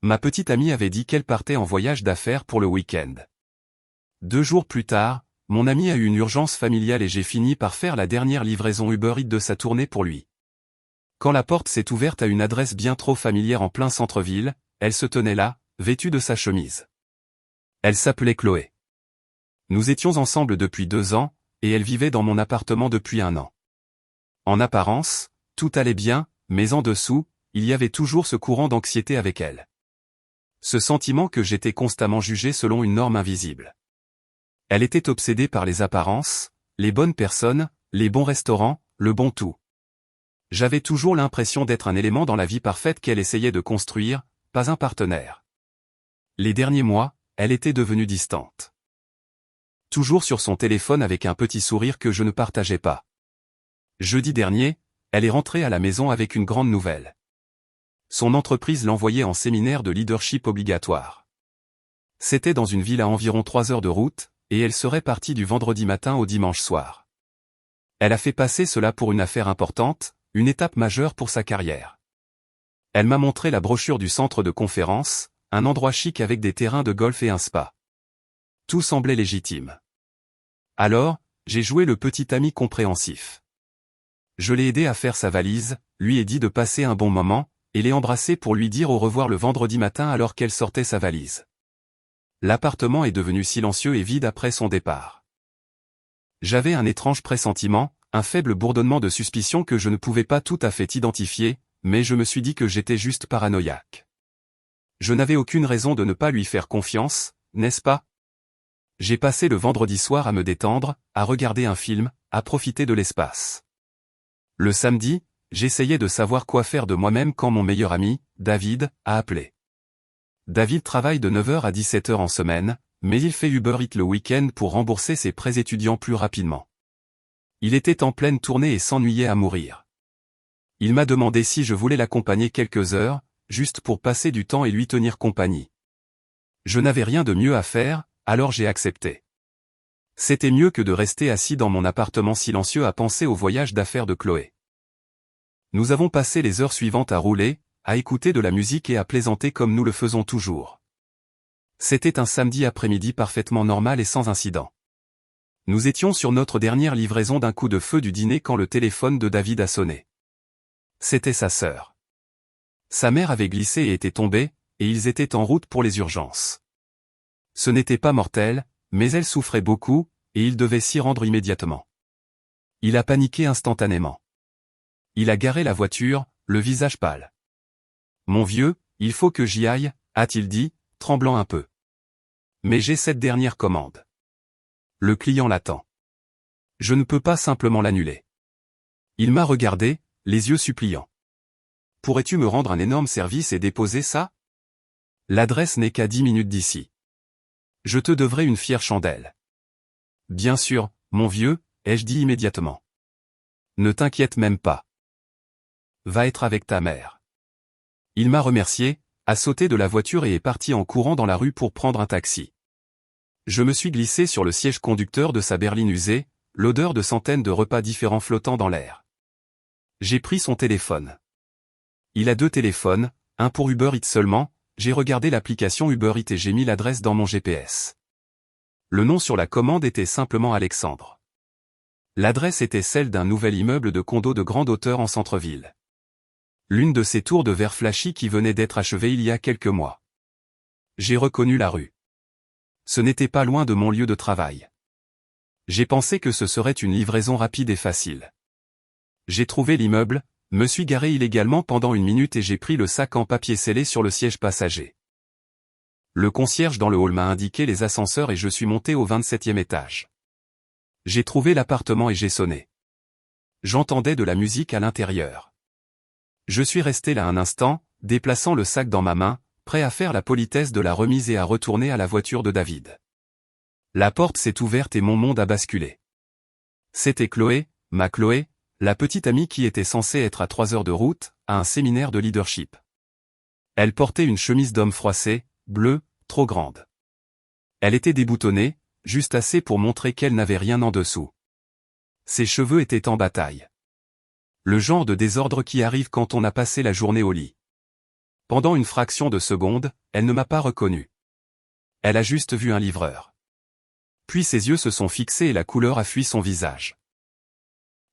Ma petite amie avait dit qu'elle partait en voyage d'affaires pour le week-end. 2 jours plus tard, mon amie a eu une urgence familiale et j'ai fini par faire la dernière livraison Uber Eats de sa tournée pour lui. Quand la porte s'est ouverte à une adresse bien trop familière en plein centre-ville, elle se tenait là, vêtue de sa chemise. Elle s'appelait Chloé. Nous étions ensemble depuis 2 ans, et elle vivait dans mon appartement depuis 1 an. En apparence, tout allait bien, mais en dessous, il y avait toujours ce courant d'anxiété avec elle. Ce sentiment que j'étais constamment jugé selon une norme invisible. Elle était obsédée par les apparences, les bonnes personnes, les bons restaurants, le bon tout. J'avais toujours l'impression d'être un élément dans la vie parfaite qu'elle essayait de construire, pas un partenaire. Les derniers mois, elle était devenue distante. Toujours sur son téléphone avec un petit sourire que je ne partageais pas. Jeudi dernier, elle est rentrée à la maison avec une grande nouvelle. Son entreprise l'envoyait en séminaire de leadership obligatoire. C'était dans une ville à environ 3 heures de route, et elle serait partie du vendredi matin au dimanche soir. Elle a fait passer cela pour une affaire importante, une étape majeure pour sa carrière. Elle m'a montré la brochure du centre de conférence, un endroit chic avec des terrains de golf et un spa. Tout semblait légitime. Alors, j'ai joué le petit ami compréhensif. Je l'ai aidé à faire sa valise, lui ai dit de passer un bon moment, et l'ai embrassé pour lui dire au revoir le vendredi matin alors qu'elle sortait sa valise. L'appartement est devenu silencieux et vide après son départ. J'avais un étrange pressentiment, un faible bourdonnement de suspicion que je ne pouvais pas tout à fait identifier, mais je me suis dit que j'étais juste paranoïaque. Je n'avais aucune raison de ne pas lui faire confiance, n'est-ce pas? J'ai passé le vendredi soir à me détendre, à regarder un film, à profiter de l'espace. Le samedi, j'essayais de savoir quoi faire de moi-même quand mon meilleur ami, David, a appelé. David travaille de 9h à 17h en semaine, mais il fait Uber Eats le week-end pour rembourser ses prêts étudiants plus rapidement. Il était en pleine tournée et s'ennuyait à mourir. Il m'a demandé si je voulais l'accompagner quelques heures, juste pour passer du temps et lui tenir compagnie. Je n'avais rien de mieux à faire, alors j'ai accepté. C'était mieux que de rester assis dans mon appartement silencieux à penser au voyage d'affaires de Chloé. Nous avons passé les heures suivantes à rouler, à écouter de la musique et à plaisanter comme nous le faisons toujours. C'était un samedi après-midi parfaitement normal et sans incident. Nous étions sur notre dernière livraison d'un coup de feu du dîner quand le téléphone de David a sonné. C'était sa sœur. Sa mère avait glissé et était tombée, et ils étaient en route pour les urgences. Ce n'était pas mortel, mais elle souffrait beaucoup, et il devait s'y rendre immédiatement. Il a paniqué instantanément. Il a garé la voiture, le visage pâle. « Mon vieux, il faut que j'y aille », a-t-il dit, tremblant un peu. « Mais j'ai cette dernière commande. Le client l'attend. Je ne peux pas simplement l'annuler. » Il m'a regardé, les yeux suppliants. « Pourrais-tu me rendre un énorme service et déposer ça ? L'adresse n'est qu'à 10 minutes d'ici. Je te devrai une fière chandelle. »« Bien sûr, mon vieux, » ai-je dit immédiatement. « Ne t'inquiète même pas. Va être avec ta mère. » Il m'a remercié, a sauté de la voiture et est parti en courant dans la rue pour prendre un taxi. Je me suis glissé sur le siège conducteur de sa berline usée, l'odeur de centaines de repas différents flottant dans l'air. J'ai pris son téléphone. Il a 2 téléphones, un pour Uber Eats seulement, j'ai regardé l'application Uber Eats et j'ai mis l'adresse dans mon GPS. Le nom sur la commande était simplement Alexandre. L'adresse était celle d'un nouvel immeuble de condo de grande hauteur en centre-ville. L'une de ces tours de verre flashy qui venait d'être achevée il y a quelques mois. J'ai reconnu la rue. Ce n'était pas loin de mon lieu de travail. J'ai pensé que ce serait une livraison rapide et facile. J'ai trouvé l'immeuble, me suis garé illégalement pendant 1 minute et j'ai pris le sac en papier scellé sur le siège passager. Le concierge dans le hall m'a indiqué les ascenseurs et je suis monté au 27e étage. J'ai trouvé l'appartement et j'ai sonné. J'entendais de la musique à l'intérieur. Je suis resté là un instant, déplaçant le sac dans ma main, prêt à faire la politesse de la remise et à retourner à la voiture de David. La porte s'est ouverte et mon monde a basculé. C'était Chloé, ma Chloé, la petite amie qui était censée être à 3 heures de route, à un séminaire de leadership. Elle portait une chemise d'homme froissée, bleue, trop grande. Elle était déboutonnée, juste assez pour montrer qu'elle n'avait rien en dessous. Ses cheveux étaient en bataille. Le genre de désordre qui arrive quand on a passé la journée au lit. Pendant une fraction de seconde, elle ne m'a pas reconnu. Elle a juste vu un livreur. Puis ses yeux se sont fixés et la couleur a fui son visage.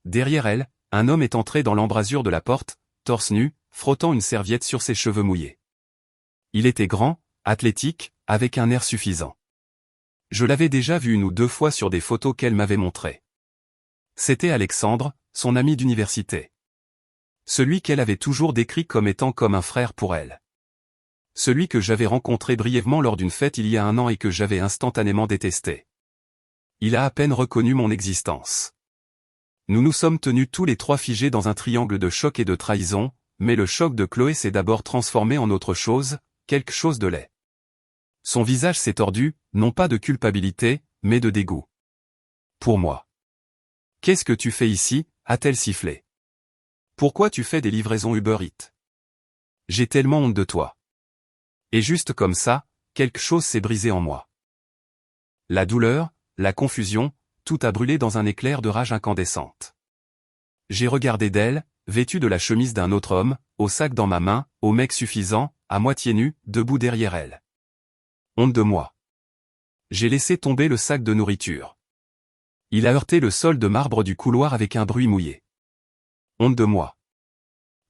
Derrière elle, un homme est entré dans l'embrasure de la porte, torse nu, frottant une serviette sur ses cheveux mouillés. Il était grand, athlétique, avec un air suffisant. Je l'avais déjà vu 1 ou 2 fois sur des photos qu'elle m'avait montrées. C'était Alexandre, son ami d'université. Celui qu'elle avait toujours décrit comme étant comme un frère pour elle. Celui que j'avais rencontré brièvement lors d'une fête il y a 1 an et que j'avais instantanément détesté. Il a à peine reconnu mon existence. Nous nous sommes tenus tous les 3 figés dans un triangle de choc et de trahison, mais le choc de Chloé s'est d'abord transformé en autre chose, quelque chose de laid. Son visage s'est tordu, non pas de culpabilité, mais de dégoût. Pour moi. « Qu'est-ce que tu fais ici ?» a-t-elle sifflé. « Pourquoi tu fais des livraisons Uber Eats ? J'ai tellement honte de toi. » Et juste comme ça, quelque chose s'est brisé en moi. La douleur, la confusion, tout a brûlé dans un éclair de rage incandescente. J'ai regardé d'elle, vêtue de la chemise d'un autre homme, au sac dans ma main, au mec suffisant, à moitié nu, debout derrière elle. Honte de moi. J'ai laissé tomber le sac de nourriture. Il a heurté le sol de marbre du couloir avec un bruit mouillé. Honte de moi.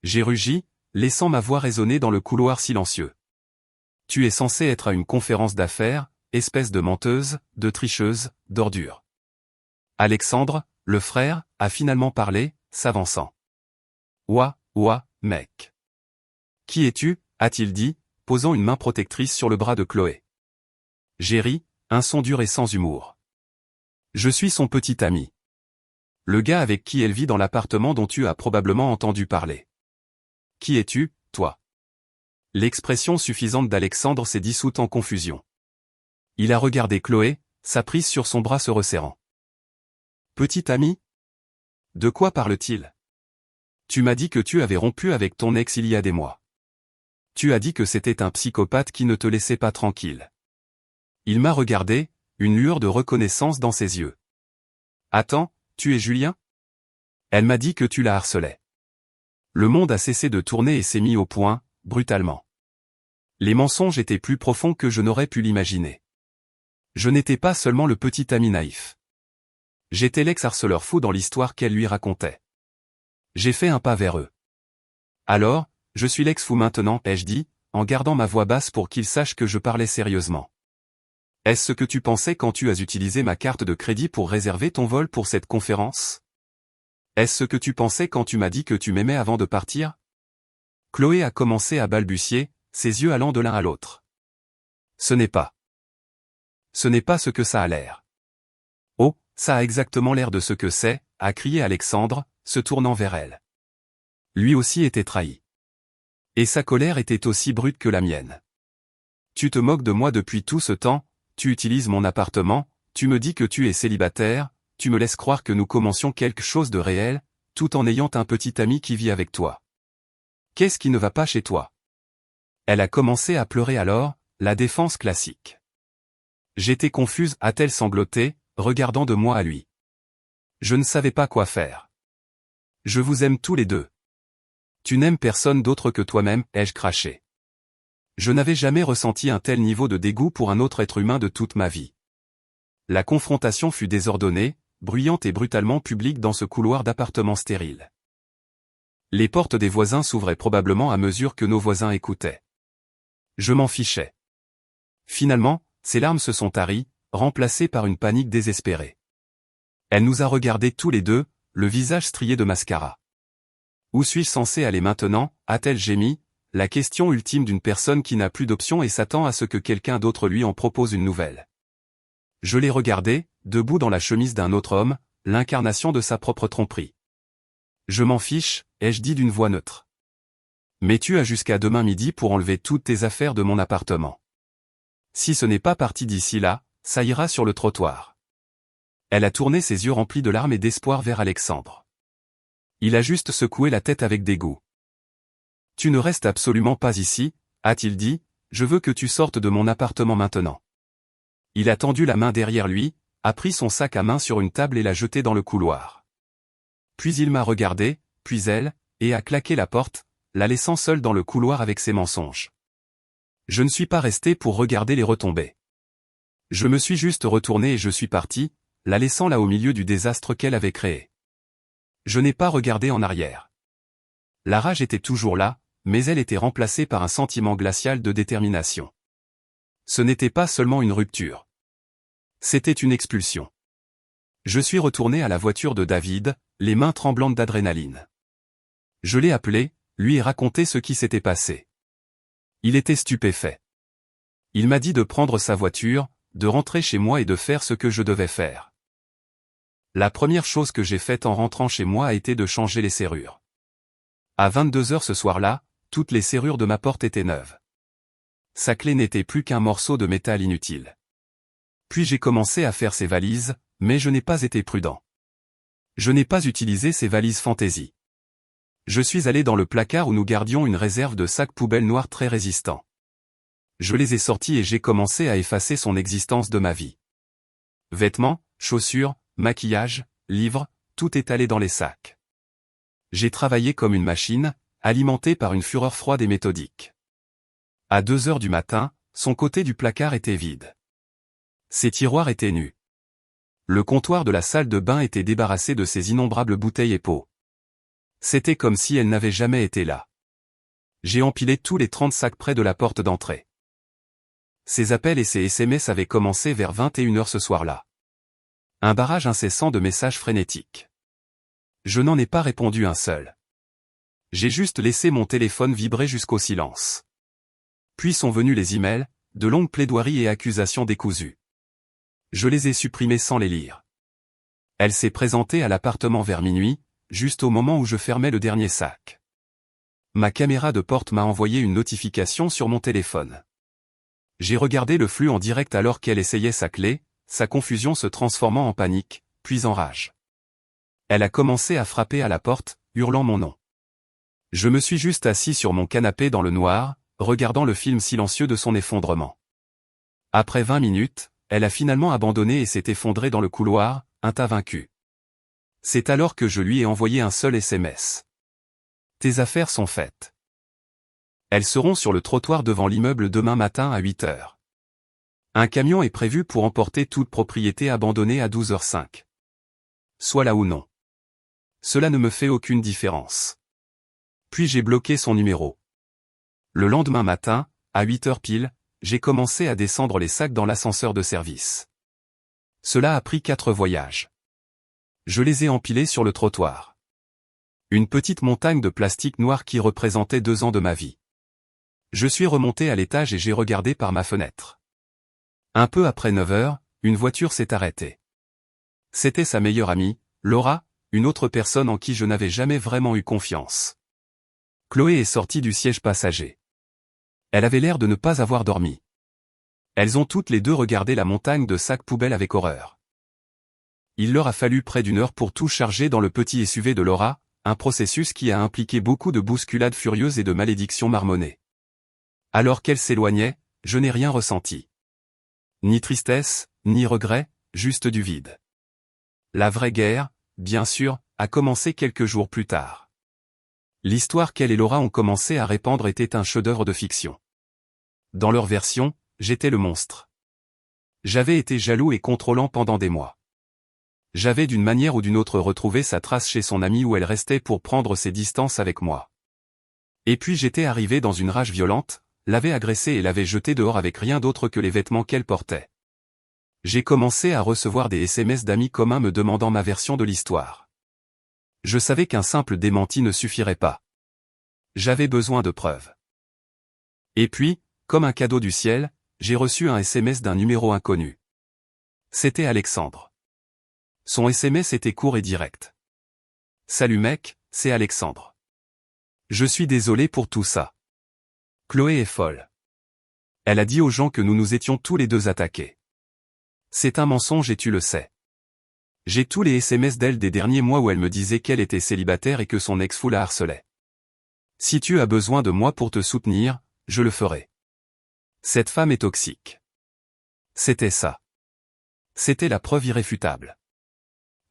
J'ai rugi, laissant ma voix résonner dans le couloir silencieux. Tu es censé être à une conférence d'affaires, espèce de menteuse, de tricheuse, d'ordure. Alexandre, le frère, a finalement parlé, s'avançant. Ouah, mec. Qui es-tu, a-t-il dit, posant une main protectrice sur le bras de Chloé. J'ai ri, un son dur et sans humour. Je suis son petit ami. Le gars avec qui elle vit dans l'appartement dont tu as probablement entendu parler. Qui es-tu, toi ? L'expression suffisante d'Alexandre s'est dissoute en confusion. Il a regardé Chloé, sa prise sur son bras se resserrant. Petit ami ? De quoi parle-t-il ? Tu m'as dit que tu avais rompu avec ton ex il y a des mois. Tu as dit que c'était un psychopathe qui ne te laissait pas tranquille. Il m'a regardé, une lueur de reconnaissance dans ses yeux. Attends, tu es Julien ? Elle m'a dit que tu la harcelais. Le monde a cessé de tourner et s'est mis au point, brutalement. Les mensonges étaient plus profonds que je n'aurais pu l'imaginer. Je n'étais pas seulement le petit ami naïf. J'étais l'ex-harceleur fou dans l'histoire qu'elle lui racontait. J'ai fait un pas vers eux. Alors, je suis l'ex-fou maintenant, ai-je dit, en gardant ma voix basse pour qu'il sache que je parlais sérieusement. Est-ce ce que tu pensais quand tu as utilisé ma carte de crédit pour réserver ton vol pour cette conférence ? Est-ce ce que tu pensais quand tu m'as dit que tu m'aimais avant de partir ? Chloé a commencé à balbutier, ses yeux allant de l'un à l'autre. Ce n'est pas. Ce n'est pas ce que ça a l'air. Oh, ça a exactement l'air de ce que c'est, a crié Alexandre, se tournant vers elle. Lui aussi était trahi. Et sa colère était aussi brute que la mienne. Tu te moques de moi depuis tout ce temps, tu utilises mon appartement, tu me dis que tu es célibataire, tu me laisses croire que nous commencions quelque chose de réel, tout en ayant un petit ami qui vit avec toi. Qu'est-ce qui ne va pas chez toi ? Elle a commencé à pleurer alors, la défense classique. J'étais confuse, a-t-elle sangloté, regardant de moi à lui. Je ne savais pas quoi faire. Je vous aime tous les deux. Tu n'aimes personne d'autre que toi-même, ai-je craché. Je n'avais jamais ressenti un tel niveau de dégoût pour un autre être humain de toute ma vie. La confrontation fut désordonnée, bruyante et brutalement publique dans ce couloir d'appartement stérile. Les portes des voisins s'ouvraient probablement à mesure que nos voisins écoutaient. Je m'en fichais. Finalement, ses larmes se sont taries, remplacées par une panique désespérée. Elle nous a regardés tous les deux, le visage strié de mascara. Où suis-je censé aller maintenant, a-t-elle gémi, la question ultime d'une personne qui n'a plus d'option et s'attend à ce que quelqu'un d'autre lui en propose une nouvelle. Je l'ai regardé, debout dans la chemise d'un autre homme, l'incarnation de sa propre tromperie. Je m'en fiche, ai-je dit d'une voix neutre. Mais tu as jusqu'à demain midi pour enlever toutes tes affaires de mon appartement. Si ce n'est pas parti d'ici là, ça ira sur le trottoir. Elle a tourné ses yeux remplis de larmes et d'espoir vers Alexandre. Il a juste secoué la tête avec dégoût. Tu ne restes absolument pas ici, a-t-il dit, je veux que tu sortes de mon appartement maintenant. Il a tendu la main derrière lui, a pris son sac à main sur une table et l'a jeté dans le couloir. Puis il m'a regardé, puis elle, et a claqué la porte, la laissant seule dans le couloir avec ses mensonges. Je ne suis pas resté pour regarder les retombées. Je me suis juste retourné et je suis parti, la laissant là au milieu du désastre qu'elle avait créé. Je n'ai pas regardé en arrière. La rage était toujours là, mais elle était remplacée par un sentiment glacial de détermination. Ce n'était pas seulement une rupture. C'était une expulsion. Je suis retourné à la voiture de David, les mains tremblantes d'adrénaline. Je l'ai appelé, lui ai raconté ce qui s'était passé. Il était stupéfait. Il m'a dit de prendre sa voiture, de rentrer chez moi et de faire ce que je devais faire. La première chose que j'ai faite en rentrant chez moi a été de changer les serrures. À 22h ce soir-là, toutes les serrures de ma porte étaient neuves. Sa clé n'était plus qu'un morceau de métal inutile. Puis j'ai commencé à faire ses valises, mais je n'ai pas été prudent. Je n'ai pas utilisé ces valises fantaisie. Je suis allé dans le placard où nous gardions une réserve de sacs poubelles noirs très résistants. Je les ai sortis et j'ai commencé à effacer son existence de ma vie. Vêtements, chaussures, maquillage, livres, tout est allé dans les sacs. J'ai travaillé comme une machine, alimentée par une fureur froide et méthodique. À 2h du matin, son côté du placard était vide. Ses tiroirs étaient nus. Le comptoir de la salle de bain était débarrassé de ses innombrables bouteilles et pots. C'était comme si elle n'avait jamais été là. J'ai empilé tous les 30 sacs près de la porte d'entrée. Ses appels et ses SMS avaient commencé vers 21h ce soir-là. Un barrage incessant de messages frénétiques. Je n'en ai pas répondu un seul. J'ai juste laissé mon téléphone vibrer jusqu'au silence. Puis sont venus les emails, de longues plaidoiries et accusations décousues. Je les ai supprimés sans les lire. Elle s'est présentée à l'appartement vers minuit, juste au moment où je fermais le dernier sac. Ma caméra de porte m'a envoyé une notification sur mon téléphone. J'ai regardé le flux en direct alors qu'elle essayait sa clé, sa confusion se transformant en panique, puis en rage. Elle a commencé à frapper à la porte, hurlant mon nom. Je me suis juste assis sur mon canapé dans le noir, regardant le film silencieux de son effondrement. Après 20 minutes, elle a finalement abandonné et s'est effondrée dans le couloir, un tas vaincu. C'est alors que je lui ai envoyé un seul SMS. Tes affaires sont faites. Elles seront sur le trottoir devant l'immeuble demain matin à 8h. Un camion est prévu pour emporter toute propriété abandonnée à 12h05. Sois là ou non. Cela ne me fait aucune différence. Puis j'ai bloqué son numéro. Le lendemain matin, à 8h pile, j'ai commencé à descendre les sacs dans l'ascenseur de service. Cela a pris 4 voyages. Je les ai empilés sur le trottoir. Une petite montagne de plastique noir qui représentait 2 ans de ma vie. Je suis remonté à l'étage et j'ai regardé par ma fenêtre. Un peu après 9h, une voiture s'est arrêtée. C'était sa meilleure amie, Laura, une autre personne en qui je n'avais jamais vraiment eu confiance. Chloé est sortie du siège passager. Elle avait l'air de ne pas avoir dormi. Elles ont toutes les deux regardé la montagne de sacs poubelles avec horreur. Il leur a fallu près d'1 heure pour tout charger dans le petit SUV de Laura, un processus qui a impliqué beaucoup de bousculades furieuses et de malédictions marmonnées. Alors qu'elle s'éloignait, je n'ai rien ressenti. Ni tristesse, ni regret, juste du vide. La vraie guerre, bien sûr, a commencé quelques jours plus tard. L'histoire qu'elle et Laura ont commencé à répandre était un chef-d'œuvre de fiction. Dans leur version, j'étais le monstre. J'avais été jaloux et contrôlant pendant des mois. J'avais d'une manière ou d'une autre retrouvé sa trace chez son amie où elle restait pour prendre ses distances avec moi. Et puis j'étais arrivé dans une rage violente, l'avais agressée et l'avais jetée dehors avec rien d'autre que les vêtements qu'elle portait. J'ai commencé à recevoir des SMS d'amis communs me demandant ma version de l'histoire. Je savais qu'un simple démenti ne suffirait pas. J'avais besoin de preuves. Et puis, comme un cadeau du ciel, j'ai reçu un SMS d'un numéro inconnu. C'était Alexandre. Son SMS était court et direct. Salut mec, c'est Alexandre. Je suis désolé pour tout ça. Chloé est folle. Elle a dit aux gens que nous nous étions tous les deux attaqués. C'est un mensonge et tu le sais. J'ai tous les SMS d'elle des derniers mois où elle me disait qu'elle était célibataire et que son ex-fou la harcelait. Si tu as besoin de moi pour te soutenir, je le ferai. Cette femme est toxique. C'était ça. C'était la preuve irréfutable.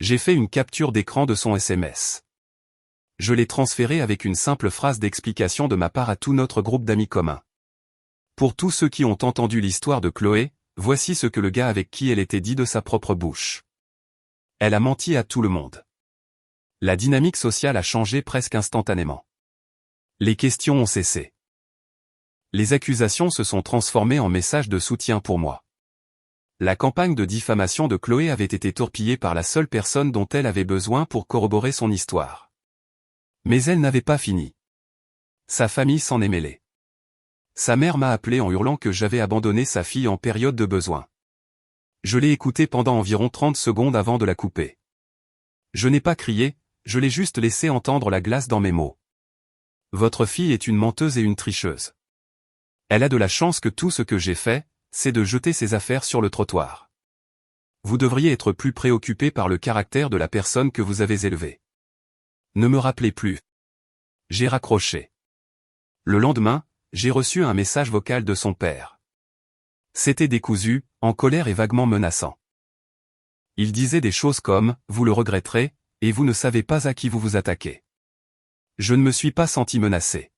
J'ai fait une capture d'écran de son SMS. Je l'ai transféré avec une simple phrase d'explication de ma part à tout notre groupe d'amis communs. Pour tous ceux qui ont entendu l'histoire de Chloé, voici ce que le gars avec qui elle était dit de sa propre bouche. Elle a menti à tout le monde. La dynamique sociale a changé presque instantanément. Les questions ont cessé. Les accusations se sont transformées en messages de soutien pour moi. La campagne de diffamation de Chloé avait été torpillée par la seule personne dont elle avait besoin pour corroborer son histoire. Mais elle n'avait pas fini. Sa famille s'en est mêlée. Sa mère m'a appelé en hurlant que j'avais abandonné sa fille en période de besoin. Je l'ai écoutée pendant environ 30 secondes avant de la couper. Je n'ai pas crié, je l'ai juste laissé entendre la glace dans mes mots. Votre fille est une menteuse et une tricheuse. Elle a de la chance que tout ce que j'ai fait, c'est de jeter ses affaires sur le trottoir. Vous devriez être plus préoccupé par le caractère de la personne que vous avez élevée. Ne me rappelez plus. J'ai raccroché. Le lendemain, j'ai reçu un message vocal de son père. C'était décousu, en colère et vaguement menaçant. Il disait des choses comme « Vous le regretterez, et vous ne savez pas à qui vous vous attaquez ». Je ne me suis pas senti menacé.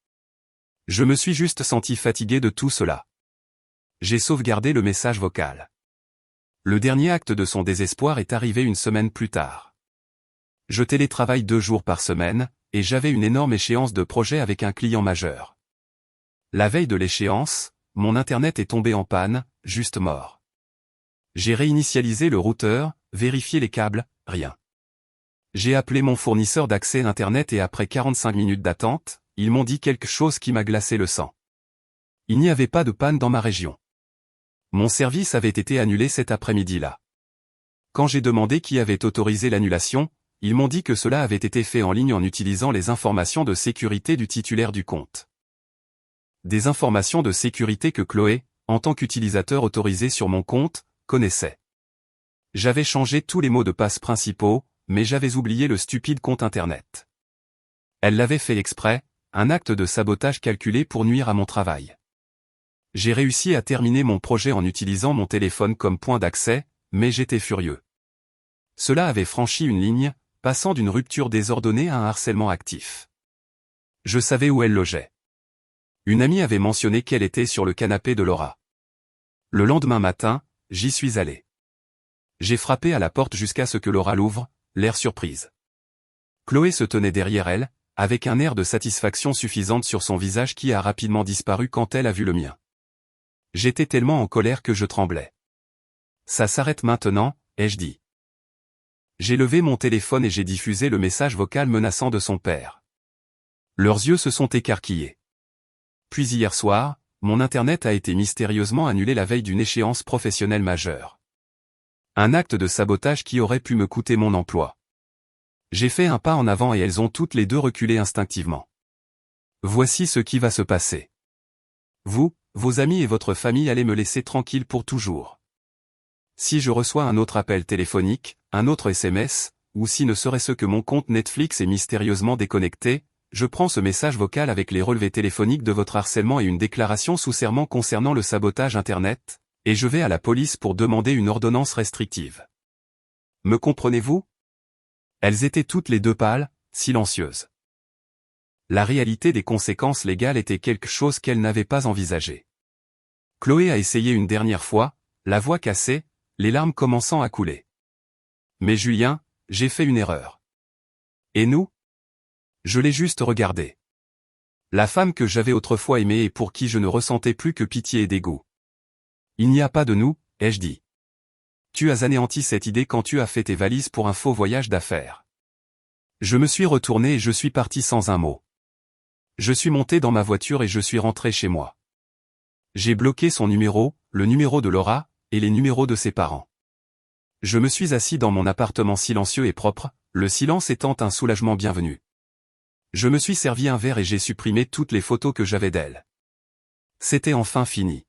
Je me suis juste senti fatigué de tout cela. J'ai sauvegardé le message vocal. Le dernier acte de son désespoir est arrivé une semaine plus tard. Je télétravaille 2 jours par semaine, et j'avais une énorme échéance de projet avec un client majeur. La veille de l'échéance, mon internet est tombé en panne, juste mort. J'ai réinitialisé le routeur, vérifié les câbles, rien. J'ai appelé mon fournisseur d'accès Internet et après 45 minutes d'attente, ils m'ont dit quelque chose qui m'a glacé le sang. Il n'y avait pas de panne dans ma région. Mon service avait été annulé cet après-midi-là. Quand j'ai demandé qui avait autorisé l'annulation, ils m'ont dit que cela avait été fait en ligne en utilisant les informations de sécurité du titulaire du compte. Des informations de sécurité que Chloé, en tant qu'utilisateur autorisé sur mon compte, connaissait. J'avais changé tous les mots de passe principaux, mais j'avais oublié le stupide compte Internet. Elle l'avait fait exprès, un acte de sabotage calculé pour nuire à mon travail. J'ai réussi à terminer mon projet en utilisant mon téléphone comme point d'accès, mais j'étais furieux. Cela avait franchi une ligne, passant d'une rupture désordonnée à un harcèlement actif. Je savais où elle logeait. Une amie avait mentionné qu'elle était sur le canapé de Laura. Le lendemain matin, j'y suis allé. J'ai frappé à la porte jusqu'à ce que Laura l'ouvre, l'air surprise. Chloé se tenait derrière elle, avec un air de satisfaction suffisante sur son visage qui a rapidement disparu quand elle a vu le mien. J'étais tellement en colère que je tremblais. Ça s'arrête maintenant, ai-je dit. J'ai levé mon téléphone et j'ai diffusé le message vocal menaçant de son père. Leurs yeux se sont écarquillés. Puis hier soir, mon Internet a été mystérieusement annulé la veille d'une échéance professionnelle majeure. Un acte de sabotage qui aurait pu me coûter mon emploi. J'ai fait un pas en avant et elles ont toutes les deux reculé instinctivement. Voici ce qui va se passer. Vous, vos amis et votre famille allez me laisser tranquille pour toujours. Si je reçois un autre appel téléphonique, un autre SMS, ou si ne serait-ce que mon compte Netflix est mystérieusement déconnecté, je prends ce message vocal avec les relevés téléphoniques de votre harcèlement et une déclaration sous serment concernant le sabotage Internet, et je vais à la police pour demander une ordonnance restrictive. Me comprenez-vous? Elles étaient toutes les deux pâles, silencieuses. La réalité des conséquences légales était quelque chose qu'elles n'avaient pas envisagé. Chloé a essayé une dernière fois, la voix cassée, les larmes commençant à couler. Mais Julien, j'ai fait une erreur. Et nous? Je l'ai juste regardée. La femme que j'avais autrefois aimée et pour qui je ne ressentais plus que pitié et dégoût. Il n'y a pas de nous, ai-je dit. Tu as anéanti cette idée quand tu as fait tes valises pour un faux voyage d'affaires. Je me suis retourné et je suis parti sans un mot. Je suis monté dans ma voiture et je suis rentré chez moi. J'ai bloqué son numéro, le numéro de Laura, et les numéros de ses parents. Je me suis assis dans mon appartement silencieux et propre, le silence étant un soulagement bienvenu. Je me suis servi un verre et j'ai supprimé toutes les photos que j'avais d'elle. C'était enfin fini.